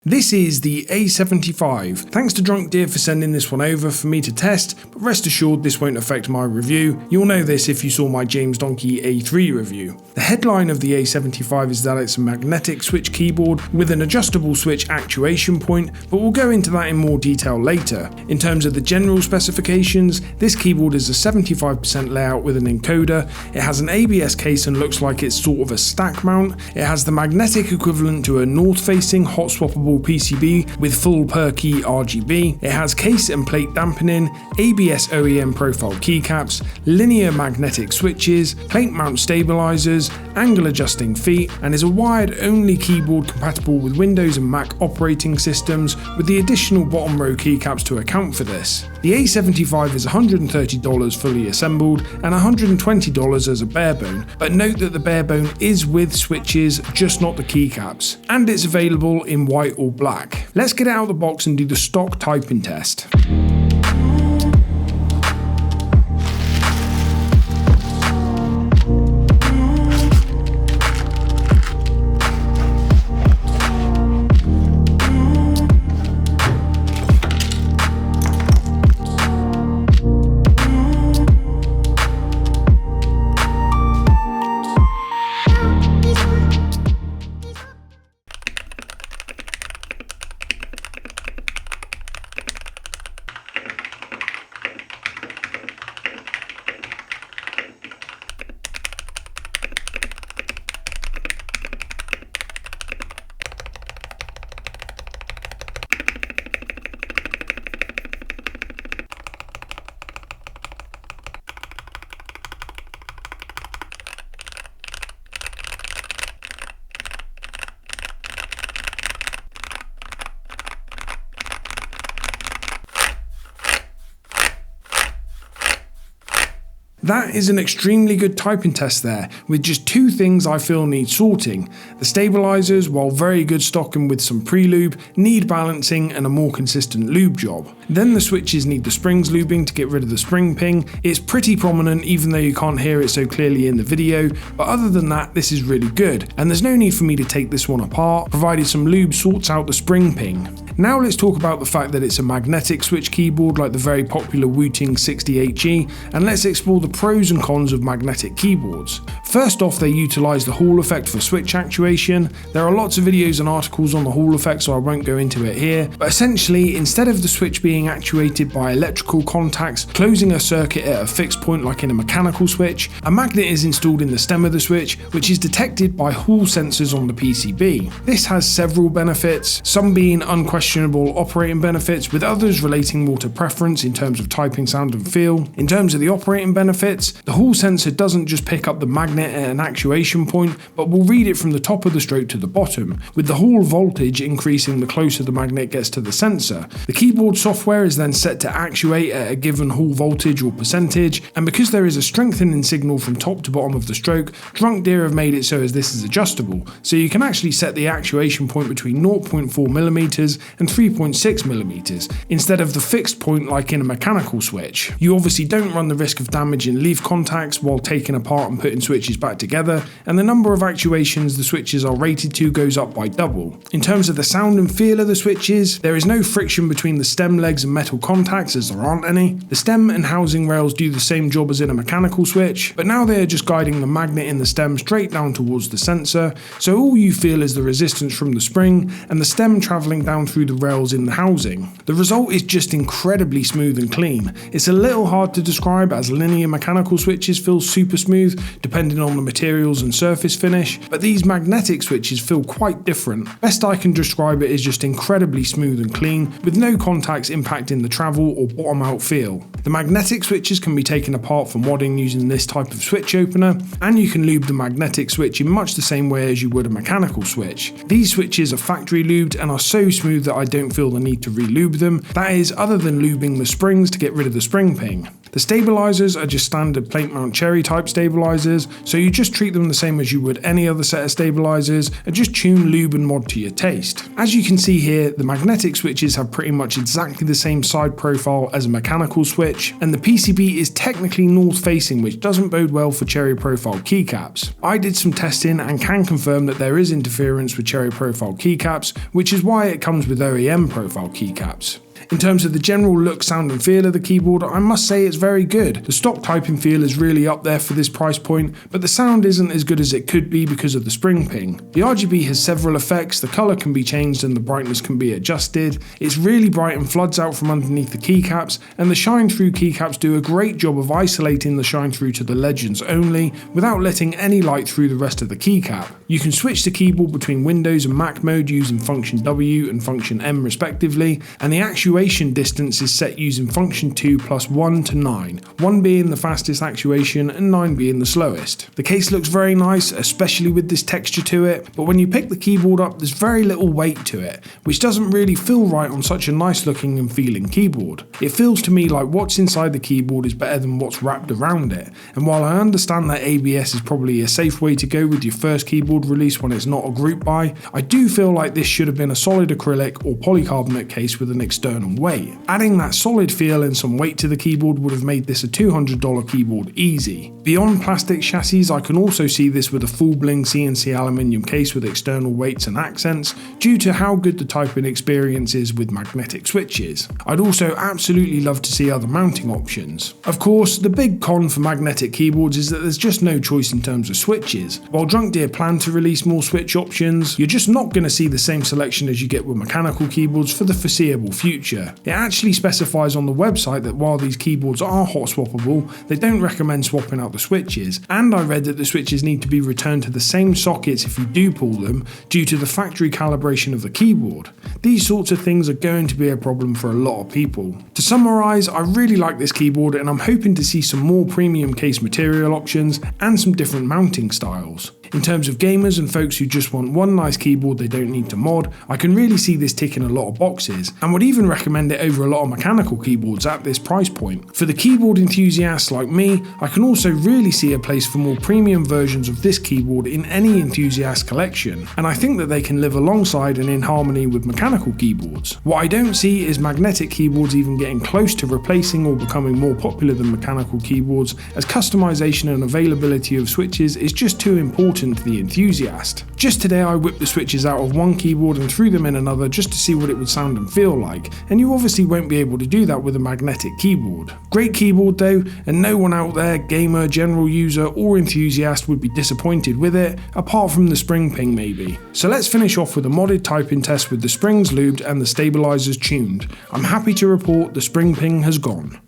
This is the A75. Thanks to Drunkdeer for sending this one over for me to test, but rest assured this won't affect my review. You'll know this if you saw my James Donkey A3 review. The headline of the A75 is that it's a magnetic switch keyboard with an adjustable switch actuation point, but we'll go into that in more detail later. In terms of the general specifications, this keyboard is a 75% layout with an encoder. It has an ABS case and looks like it's sort of a stack mount. It has the magnetic equivalent to a north-facing hot-swappable PCB with full per key RGB. It has case and plate dampening, ABS OEM profile keycaps, linear magnetic switches, plate mount stabilizers, angle adjusting feet, and is a wired only keyboard compatible with Windows and Mac operating systems, with the additional bottom row keycaps to account for this. The A75 is $130 fully assembled and $120 as a barebone, but note that the barebone is with switches, just not the keycaps, and it's available in white or black. Let's get it out of the box and do the stock typing test. That is an extremely good typing test there, with just two things I feel need sorting. The stabilizers, while very good stock and with some pre-lube, need balancing and a more consistent lube job. Then the switches need the springs lubing to get rid of the spring ping. It's pretty prominent even though you can't hear it so clearly in the video, but other than that this is really good, and there's no need for me to take this one apart, provided some lube sorts out the spring ping. Now let's talk about the fact that it's a magnetic switch keyboard like the very popular Wooting 60HE, and let's explore the pros and cons of magnetic keyboards. First off, they utilise the Hall effect for switch actuation. There are lots of videos and articles on the Hall effect, so I won't go into it here, but essentially instead of the switch being actuated by electrical contacts closing a circuit at a fixed point like in a mechanical switch, a magnet is installed in the stem of the switch, which is detected by Hall sensors on the PCB. This has several benefits, some being unquestionable operating benefits, with others relating more to preference in terms of typing sound and feel. In terms of the operating benefits, the Hall sensor doesn't just pick up the magnet at an actuation point, but will read it from the top of the stroke to the bottom, with the Hall voltage increasing the closer the magnet gets to the sensor. The keyboard software is then set to actuate at a given Hall voltage or percentage, and because there is a strengthening signal from top to bottom of the stroke, Drunkdeer have made it so as this is adjustable, so you can actually set the actuation point between 0.4mm and 3.6mm, instead of the fixed point like in a mechanical switch. You obviously don't run the risk of damaging leaf contacts while taking apart and putting switches back together, and the number of actuations the switches are rated to goes up by double. In terms of the sound and feel of the switches, there is no friction between the stem legs and metal contacts, as there aren't any. The stem and housing rails do the same job as in a mechanical switch, but now they are just guiding the magnet in the stem straight down towards the sensor, so all you feel is the resistance from the spring and the stem travelling down through the rails in the housing. The result is just incredibly smooth and clean. It's a little hard to describe as linear mechanical switches feel super smooth depending on the materials and surface finish, but these magnetic switches feel quite different. Best I can describe it is just incredibly smooth and clean, with no contacts impacting the travel or bottom out feel. The magnetic switches can be taken apart for modding using this type of switch opener, and you can lube the magnetic switch in much the same way as you would a mechanical switch. These switches are factory lubed and are so smooth that I don't feel the need to re-lube them, that is, other than lubing the springs to get rid of the spring ping. The stabilizers are just standard plate mount cherry type stabilizers, so you just treat them the same as you would any other set of stabilizers and just tune, lube and mod to your taste. As you can see here, the magnetic switches have pretty much exactly the same side profile as a mechanical switch, and the PCB is technically north facing, which doesn't bode well for cherry profile keycaps. I did some testing and can confirm that there is interference with cherry profile keycaps, which is why it comes with OEM profile keycaps. In terms of the general look, sound and feel of the keyboard, I must say it's very good. The stock typing feel is really up there for this price point, but the sound isn't as good as it could be because of the spring ping. The RGB has several effects, the colour can be changed and the brightness can be adjusted. It's really bright and floods out from underneath the keycaps, and the shine through keycaps do a great job of isolating the shine through to the legends only, without letting any light through the rest of the keycap. You can switch the keyboard between Windows and Mac mode using function W and function M respectively, and the actuation distance is set using function 2 plus 1 to 9, 1 being the fastest actuation and 9 being the slowest. The case looks very nice, especially with this texture to it, but when you pick the keyboard up there's very little weight to it, which doesn't really feel right on such a nice looking and feeling keyboard. It feels to me like what's inside the keyboard is better than what's wrapped around it, and while I understand that ABS is probably a safe way to go with your first keyboard release when it's not a group buy, I do feel like this should have been a solid acrylic or polycarbonate case with an external weight. Adding that solid feel and some weight to the keyboard would have made this a $200 keyboard easy. Beyond plastic chassis, I can also see this with a full bling CNC aluminium case with external weights and accents, due to how good the typing experience is with magnetic switches. I'd also absolutely love to see other mounting options. Of course, the big con for magnetic keyboards is that there's just no choice in terms of switches. While Drunkdeer plan to release more switch options, you're just not going to see the same selection as you get with mechanical keyboards for the foreseeable future. It actually specifies on the website that while these keyboards are hot swappable, they don't recommend swapping out the switches, and I read that the switches need to be returned to the same sockets if you do pull them, due to the factory calibration of the keyboard. These sorts of things are going to be a problem for a lot of people. To summarise, I really like this keyboard and I'm hoping to see some more premium case material options and some different mounting styles. In terms of gamers and folks who just want one nice keyboard they don't need to mod, I can really see this ticking a lot of boxes, and would even recommend it over a lot of mechanical keyboards at this price point. For the keyboard enthusiasts like me, I can also really see a place for more premium versions of this keyboard in any enthusiast collection, and I think that they can live alongside and in harmony with mechanical keyboards. What I don't see is magnetic keyboards even getting close to replacing or becoming more popular than mechanical keyboards, as customization and availability of switches is just too important to the enthusiast. Just today I whipped the switches out of one keyboard and threw them in another just to see what it would sound and feel like, and you obviously won't be able to do that with a magnetic keyboard. Great keyboard though, and no one out there, gamer, general user or enthusiast, would be disappointed with it, apart from the spring ping maybe. So let's finish off with a modded typing test with the springs lubed and the stabilizers tuned. I'm happy to report the spring ping has gone.